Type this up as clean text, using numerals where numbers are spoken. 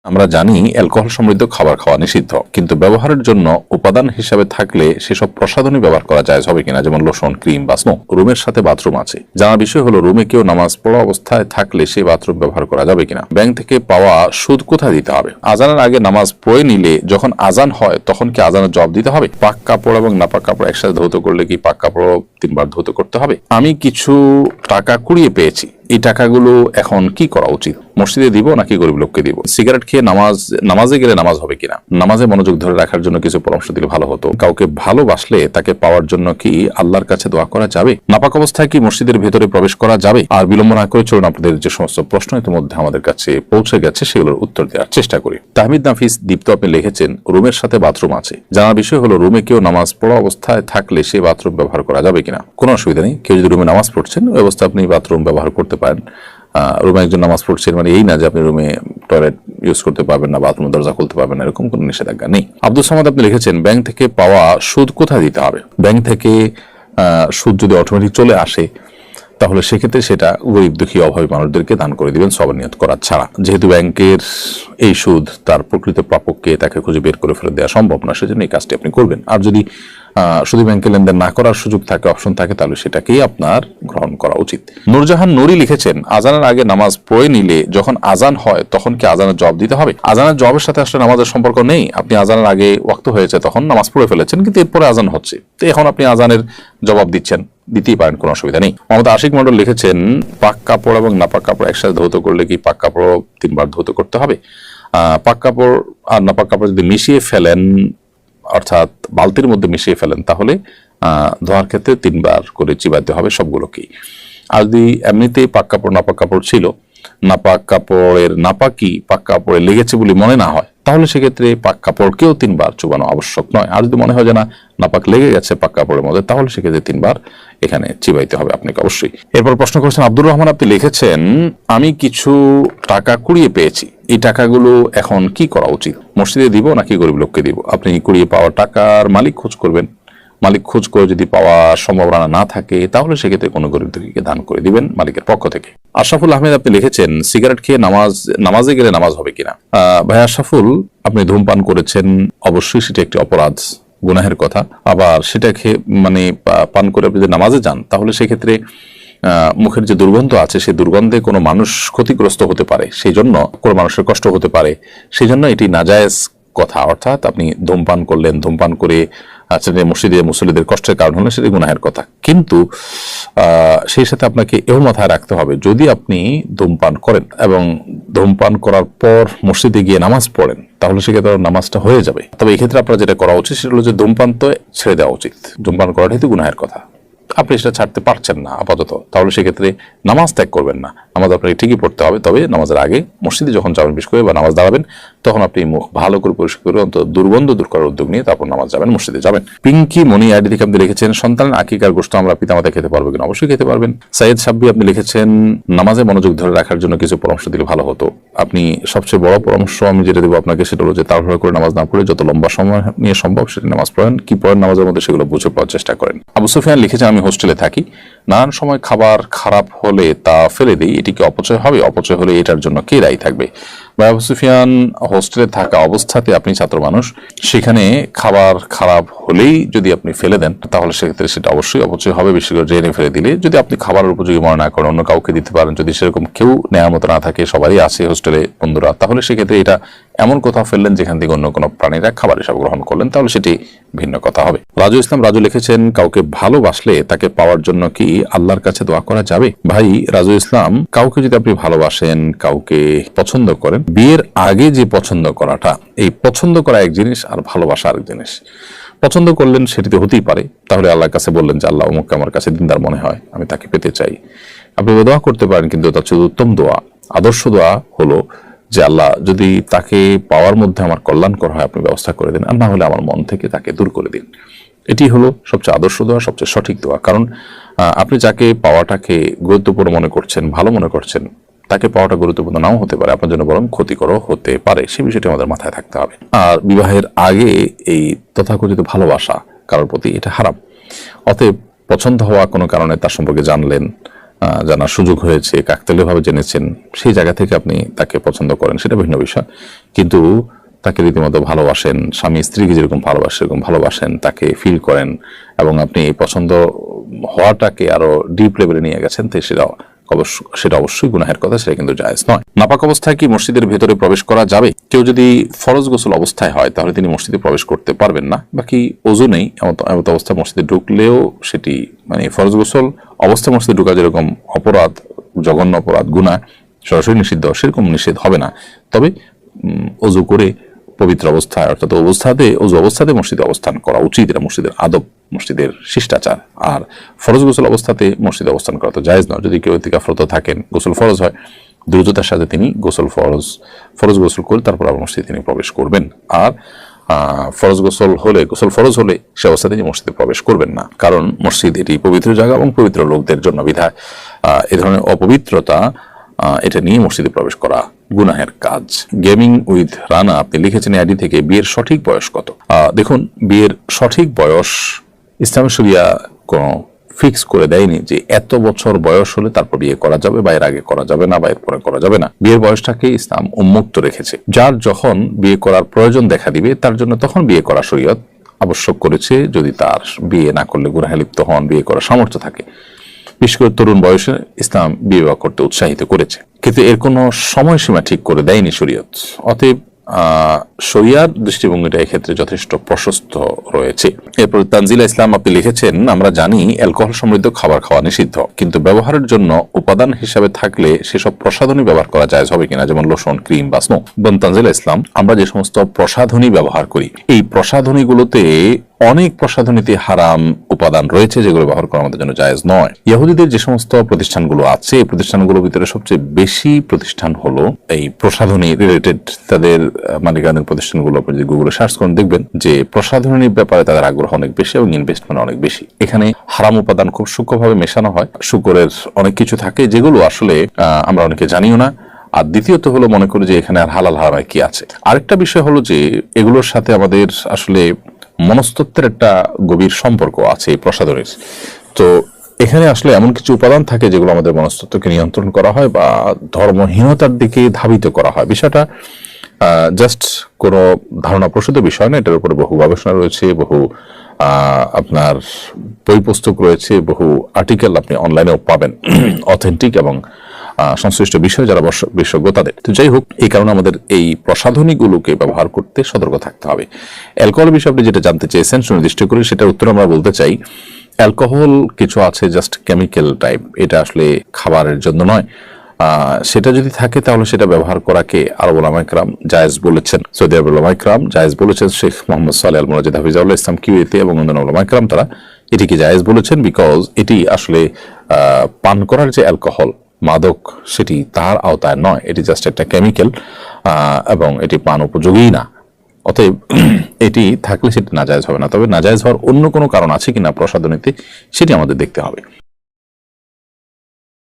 আমরা জানি অ্যালকোহল সমৃদ্ধ খাবার খাওয়া নিষিদ্ধ, কিন্তু ব্যবহারের জন্য উপাদান হিসাবে থাকলে সেসব প্রসাধনী ব্যবহার করা যায় হবে কিনা, যেমন লোশন, ক্রিম বা স্নো। রুমের সাথে বাথরুম আছে, জানার বিষয় হলো রুমে কেউ নামাজ পড়া অবস্থায় থাকলে সেই বাথরুম ব্যবহার করা যাবে কিনা। ব্যাংক থেকে পাওয়া সুদ কোথায় দিতে হবে? আজানের আগে নামাজ পড়ে নিলে যখন আজান হয় তখন কি আজানের জবাব দিতে হবে? পাক কাপড় এবং নাপাক কাপড় একসাথে ধৌত করলে কি পাক কাপড় 3 বার ধৌত করতে হবে? আমি কিছু টাকা কুড়িয়ে পেয়েছি, এই টাকাগুলো এখন কি করা উচিত? মসজিদে দিব নাকি গরিব লোককে দিব? সিগারেট খেয়ে নামাজে গেলে নামাজ হবে কিনা? নামাজে মনোযোগ ধরে রাখার জন্য কিছু পরামর্শ দিলে ভালো হতো। কাউকে ভালোবাসলে তাকে পাওয়ার জন্য কি আল্লাহর কাছে দোয়া করা যাবে? নাপাক অবস্থায় কি মসজিদের ভেতরে প্রবেশ করা যাবে? আর বিলম্ব না করে চলুন আপনাদের যে সমস্ত প্রশ্ন ইতিমধ্যে আমাদের কাছে পৌঁছে গেছে সেগুলোর উত্তর দেওয়ার চেষ্টা করি। তাহমিদ নাফিস দীপ্ত আপনি লিখেছেন, রুমের সাথে বাথরুম আছে, জানার বিষয় হলো রুমে কেউ নামাজ পড়া অবস্থায় থাকলে সেই বাথরুম ব্যবহার করা যাবে কিনা। কোনো অসুবিধা নেই, কেউ যদি রুমে নামাজ পড়ছেন ওই অবস্থা আপনি বাথরুম ব্যবহার করতে পারেন। রুমে একজন নামাজ পড়ছেন মানে এই না যে আপনি রুমে টয়লেট ইউজ করতে পারবেন না, বাথরুমের দরজা খুলতে পারবেন না, এরকম কোনো নিষেধাজ্ঞা নেই। আব্দুল সামাদ আপনি লিখেছেন, ব্যাংক থেকে পাওয়া সুদ কোথায় দিতে হবে? ব্যাংক থেকে সুদ যদি অটোমেটিক চলে আসে তাহলে সেক্ষেত্রে সেটা গরিব দুঃখী অভাবী মানুষদেরকে দান করে দিবেন সবার নিয়ত করা ছাড়া। যেহেতু ব্যাংকের এই সুদ তার প্রকৃত প্রাপককে তাকে খুঁজে বের করে ফেলে দেওয়া সম্ভব না, সেজন্য এই কাজটি আপনি করবেন। আর যদি শুধু ব্যাংকে লেনদেন না করার সুযোগ থাকে, অপশন থাকে, তাহলে সেটাকেই আপনার গ্রহণ করা উচিত। নূরজাহান নুরি লিখেছেন, আজানের আগে নামাজ পড়ে নিলে যখন আজান হয় তখন কি আজানের জবাব দিতে হবে? আজানের জবাবের সাথে আসলে নামাজের সম্পর্ক নেই। আপনি আজানের আগে ওয়াক্ত হয়েছে তখন নামাজ পড়ে ফেলেছেন, কিন্তু এরপরে আজান হচ্ছে, তো এখন আপনি আজানের জবাব দিচ্ছেন, দিতেই পারেন, কোনো অসুবিধা নেই। মোহাম্মদ আশিক মন্ডল লিখেছেন, পাক কাপড় এবং নাপাক কাপড় একসাথে ধৌত করলে কি পাক কাপড় 3 বার ধৌত করতে হবে? পাক কাপড় আর নাপাক কাপড় যদি মিশিয়ে ফেলেন, অর্থাৎ বালতির মধ্যে মিশিয়ে ফেলেন, তাহলে ধোয়ার ক্ষেত্রে 3 বার করে চিবাতে হবে সবগুলোকেই। আর যদি এমনিতেই পাক কাপড় নাপাক কাপড় ছিল, নাপাক কাপড়ের নাপাকি পাক কাপড়ে লেগেছে বলে মনে না হয়, তাহলে সেক্ষেত্রে পাক কাপড়কেও 3 বার চুবানো আবশ্যক নয়। আর যদি মনে হয় যে না নাপাক লেগে গেছে পাক কাপড়ের মধ্যে, তাহলে সেক্ষেত্রে 3 বার এখানে চিবাইতে হবে আপনাকে অবশ্যই। এরপর প্রশ্ন করেছেন আব্দুর রহমান, আপনি লিখেছেন, আমি কিছু টাকা কুড়িয়ে পেয়েছি, এই টাকাগুলো এখন কি করা উচিত? মসজিদে দিব নাকি গরিব লোককে দিব? আপনি কুড়িয়ে পাওয়া টাকার মালিক খোঁজ করবেন, মালিক খোঁজ করে যদি পাওয়ার সম্ভাবনা না থাকে তাহলে সেক্ষেত্রে কোনো গরিব দুঃখীকে দান করে দিবেন মালিকের পক্ষ থেকে। আশরাফুল আহমেদ আপনি লিখেছেন, সিগারেট খেয়ে নামাজে গেলে নামাজ হবে কিনা? ভাই আশরাফুল, আপনি ধূমপান করেছেন, অবশ্যই সেটা একটি অপরাধ, গুনাহের কথা। আবার সেটা খেয়ে পান করে আপনি যদি নামাজে যান তাহলে সেক্ষেত্রে মুখের যে দুর্গন্ধ আছে সেই দুর্গন্ধে কোনো মানুষ ক্ষতিগ্রস্ত হতে পারে, সেই জন্য কোনো মানুষের কষ্ট হতে পারে, সেই জন্য এটি নাজায়েজ কথা। অর্থাৎ আপনি ধূমপান করলেন, ধূমপান করে মসজিদে মুসল্লিদের কষ্টের কারণ হলে সেটি গুনাহের কথা। কিন্তু সেই সাথে আপনাকে এও মাথায় রাখতে হবে, যদি আপনি ধূমপান করেন এবং ধূমপান করার পর মসজিদে গিয়ে নামাজ পড়েন তাহলে সেক্ষেত্রে নামাজটা হয়ে যাবে। তবে এই ক্ষেত্রে আপনার যেটা করা উচিত সেটা হলো যে ধূমপান তো ছেড়ে দেওয়া উচিত। ধূমপান করাটাই তো গুনাহের কথা, আপনি সেটা ছাড়তে পারছেন না আপাতত, তাহলে সেক্ষেত্রে নামাজ ত্যাগ করবেন না। নামাজ আপনাকে ঠিকই পড়তে হবে, তবে নামাজের আগে মসজিদে যখন যাবেন বিশেষ করে বা নামাজ দাঁড়াবেন তখন আপনি মুখ ভালো করে পরিষ্কার করে অন্তত দুর্গন্ধ দূর করার উদ্যোগ নিয়ে তারপর নামাজ যাবেন, মসজিদে যাবেন। পিঙ্কি মনি আইডি থেকে আপনি লিখেছেন, সন্তানের আকিকার গোশত আমরা পিতামাতা খেতে পারবো কিনা? অবশ্যই খেতে পারবেন। সাইয়েদ সাব্বি আপনি লিখেছেন, নামাজে মনোযোগ ধরে রাখার জন্য কিছু পরামর্শ দিলে ভালো হতো। আপনি সবচেয়ে বড় পরামর্শ আমি যেটা দেবো আপনাকে সেটা হলো যে তাড়াহুড়ো করে নামাজ না পড়ে যত লম্বা সময় নিয়ে সম্ভব সেটা নামাজ পড়েন, কি পড়েন নামাজের মধ্যে সেগুলো বুঝে পাওয়ার চেষ্টা করেন। আবু সুফিয়ান লিখেছেন, আমি হোস্টেলে থাকি, নানান সময় খাবার খারাপ হলে তা ফেলে দিই, এটি কি অপচয় হবে? অপচয় হলে এটার জন্য কে দায়ী থাকবে? আবু সুফিয়ান, হোস্টেলে থাকা অবস্থাতে আপনি ছাত্র মানুষ, সেখানে খাবার খারাপ হলেই যদি আপনি ফেলে দেন তাহলে সেক্ষেত্রে সেটা অবশ্যই অপচয় হবে, বিশেষ করে ড্রেনে ফেলে দিলে। যদি আপনি খাবারের উপযোগী মনে না করেন, অন্য কাউকে দিতে পারেন, যদি সেরকম কেউ নেওয়ার মতো না থাকে, সবারই আছে হোস্টেলে বন্ধুরা, তাহলে সেক্ষেত্রে এটা এমন কোথাও ফেললেন যেখান থেকে অন্য কোনো প্রাণীরা খাবার হিসাবে গ্রহণ করলেন, তাহলে সেটি ভিন্ন কথা হবে। রাজু ইসলাম রাজু লিখেছেন, কাউকে ভালোবাসলে তাকে পাওয়ার জন্য কি আল্লাহর কাছে দোয়া করা যাবে? ভাই রাজু ইসলাম, কাউকে যদি আপনি ভালোবাসেন, কাউকে পছন্দ করেন, বিয়ের আগে যে পছন্দ করাটা, এই পছন্দ করা এক জিনিস আর ভালোবাসা আরেক জিনিস। পছন্দ করলেন সেটিতে হতেই পারে, তাহলে আল্লাহর কাছে বললেন যে আল্লাহ অমুককে আমার কাছে দিনদার মনে হয়, আমি তাকে পেতে চাই, আপনি দোয়া করতে পারেন। কিন্তু তার চেয়ে উত্তম দোয়া, আদর্শ দোয়া হলো যে আল্লাহ যদি তাকে পাওয়ার মধ্যে আমার কল্যাণকর হয় আপনি ব্যবস্থা করে দিন, আর না হলে আমার মন থেকে তাকে দূর করে দিন। এটি হলো সবচেয়ে আদর্শ দোয়া, সবচেয়ে সঠিক দোয়া। কারণ আপনি যাকে পাওয়াটাকে গুরুত্বপূর্ণ মনে করছেন, ভালো মনে করছেন, তাকে পাওয়াটা গুরুত্বপূর্ণ নাও হতে পারে, আপনার জন্য বরং ক্ষতিকর হতে পারে, সে বিষয়টি আমাদের মাথায় থাকতে হবে। আর বিবাহের আগে এই তথাকথিত ভালোবাসা কারোর প্রতি এটা হারাম। অতএব পছন্দ হওয়া কোনো কারণে তার সম্পর্কে জানলেন, জানার সুযোগ হয়েছে, কাকতালীয়ভাবে জেনেছেন, সেই জায়গা থেকে আপনি তাকে পছন্দ করেন, সেটা ভিন্ন বিষয়। কিন্তু তাকে রীতিমতো ভালোবাসেন, স্বামী স্ত্রীকে যেরকম ভালোবাসে সেরকম ভালোবাসেন, তাকে ফিল করেন, এবং আপনি এই পছন্দ হওয়াটাকে আরো ডিপ লেভেলে নিয়ে গেছেন, তো সেটা অবশ্যই গুনাহের কথা, সেটা কিন্তু জায়েজ নয়। নাপাক অবস্থায় কি মসজিদের ভেতরে প্রবেশ করা যাবে? কেউ যদি ফরজ গোসল অবস্থায় হয় তাহলে তিনি মসজিদে প্রবেশ করতে পারবেন না, বাকি ওযু নেই এমত অবস্থায় মসজিদে ঢুকলেও সেটি মানে ফরজ গোসল অবস্থায় মসজিদে ঢুকা যেরকম অপরাধ, জঘন্য অপরাধ, গুনাহ, সরাসরি নিষিদ্ধ, সেরকম নিষেধ হবে না। তবে ওযু করে পবিত্র অবস্থায়, অর্থাৎ ওযু অবস্থাতে মসজিদে অবস্থান করা উচিত, এটা মসজিদের আদব, মসজিদের শিষ্টাচার। আর ফরজ গোসল অবস্থাতে মসজিদে অবস্থান করা তো জায়েজ নয়। যদি কেউ ইতিকাফরত থাকেন, গোসল ফরজ হয়, দ্রুততার সাথে তিনি ফরজ গোসল করে তারপর আবার মসজিদে তিনি প্রবেশ করবেন। আর গোসল ফরজ হলে সে অবস্থাতে তিনি মসজিদে প্রবেশ করবেন না, কারণ মসজিদ এটি পবিত্র জায়গা এবং পবিত্র লোকদের জন্য বিধায় এ ধরনের অপবিত্রতা এটা নিয়ে মসজিদে প্রবেশ করা গুনাহের কাজ। গেমিং উইথ রানা আপনি লিখেছেন আইডি থেকে, বিয়ের সঠিক বয়স কত? দেখুন, বিয়ের সঠিক বয়স ইসলামী শরিয়া কোনো ফিক্স করে দেয়নি যে এত বছর বয়স হলে তারপর বিয়ে করা যাবে, বা এর আগে করা যাবে না, বা এর পরে করা যাবে না। বিয়ের বয়সটাকে ইসলাম উন্মুক্ত রেখেছে। যার যখন বিয়ে করার প্রয়োজন দেখা দিবে তার জন্য তখন বিয়ে করা শরীয়ত আবশ্যক করেছে, যদি তার বিয়ে না করলে গুনাহে লিপ্ত হন, বিয়ে করার সামর্থ্য থাকে। বিশেষ করে তরুণ বয়সে ইসলাম বিবাহ করতে উৎসাহিত করেছে, কিন্তু এর কোনো সময়সীমা ঠিক করে দেয়নি শরীয়ত। অতএব শরিয়ার দৃষ্টিভঙ্গিটা এক্ষেত্রে যথেষ্ট প্রশস্ত রয়েছে। এরপর তানজিলা ইসলাম আপনি লিখেছেন, আমরা জানি অ্যালকোহল সমৃদ্ধ খাবার খাওয়া নিষিদ্ধ, কিন্তু ব্যবহারের জন্য উপাদান হিসাবে থাকলে সেসব প্রসাধনী ব্যবহার করা জায়েজ হবে কিনা, যেমন লোশন, ক্রিম বা স্নো। তানজিলা ইসলাম, আমরা যে সমস্ত প্রসাধনী ব্যবহার করি, এই প্রসাধনীগুলোতে অনেক প্রসাধনীতে হারাম উপাদান রয়েছে যেগুলো ব্যবহার করা আমাদের জন্য জায়েজ নয়। ইহুদিদের যে সমস্ত প্রতিষ্ঠানগুলো আছে, এই প্রতিষ্ঠানগুলোর ভিতরে সবচেয়ে বেশি প্রতিষ্ঠান হলো এই প্রসাধনী রিলেটেড, তাদের মালিকানাধীন প্রতিষ্ঠানগুলো আপনি যদি গুগলে সার্চ করেন দেখবেন যে প্রসাধনীর ব্যাপারে তাদের আগ্রহ অনেক বেশি এবং ইনভেস্টমেন্ট অনেক বেশি। এখানে হারাম উপাদান খুব সূক্ষ্মভাবে মেশানো হয়, শুকরের অনেক কিছু থাকে যেগুলো আসলে আমরা অনেকে জানিও না। আর দ্বিতীয়ত হলো, মনে করি যে এখানে আর হালাল হারাম কি আছে। আরেকটা বিষয় হলো যে এগুলোর সাথে আমাদের আসলে মনস্তত্ত্বের একটা গভীর সম্পর্ক আছে এই প্রসাধনীর। তো এখানে আসলে এমন কিছু উপাদান থাকে যেগুলো আমাদের মনস্তত্ত্বকে নিয়ন্ত্রণ করা হয় বা ধর্মহীনতার দিকে ধাবিত করা হয়। বিষয়টা জাস্ট কোনো ধারণা প্রসূত বিষয় না, এটার উপরে বহু গবেষণা রয়েছে, বহু আপনার বই পুস্তক রয়েছে, বহু আর্টিকেল আপনি অনলাইনেও পাবেন, অথেন্টিক এবং সংশ্লিষ্ট বিষয় যারা বিশেষজ্ঞ তাদের। তো যাই হোক, এই কারণে আমাদের এই প্রসাধনীগুলোকে ব্যবহার করতে সতর্ক থাকতে হবে। অ্যালকোহল বিষয়ে আপনি যেটা জানতে চেয়েছেন সুনির্দিষ্ট করে, সেটার উত্তর আমরা বলতে চাই, অ্যালকোহল কিছু আছে জাস্ট কেমিক্যাল টাইপ, এটা আসলে খাবারের জন্য নয়। সেটা যদি থাকে তাহলে সেটা ব্যবহার করাকে আরব উলামায়ে কেরাম জায়েজ বলেছেন, সৌদি আরব উলামায়ে কেরাম জায়েজ বলেছেন। শেখ মোহাম্মদ সালেহ আল মুনাজ্জিদ হাফিজাহুল্লাহ ইসলাম কিউইতে এবং অন্যান্য উলামায়ে কেরাম তারা এটিকে জায়েজ বলেছেন, বিকজ এটি আসলে পান করার যে অ্যালকোহল, মাদক, সেটি তার আওতায় নয়, এটি জাস্ট একটা কেমিক্যাল এবং এটি পান উপযোগী না। অতএব এটি থাকলে সেটি নাজায়েজ হবে না। তবে নাজায়েজ হওয়ার অন্য কোনো কারণ আছে কিনা প্রসাধনীতে, সেটি আমাদের দেখতে হবে।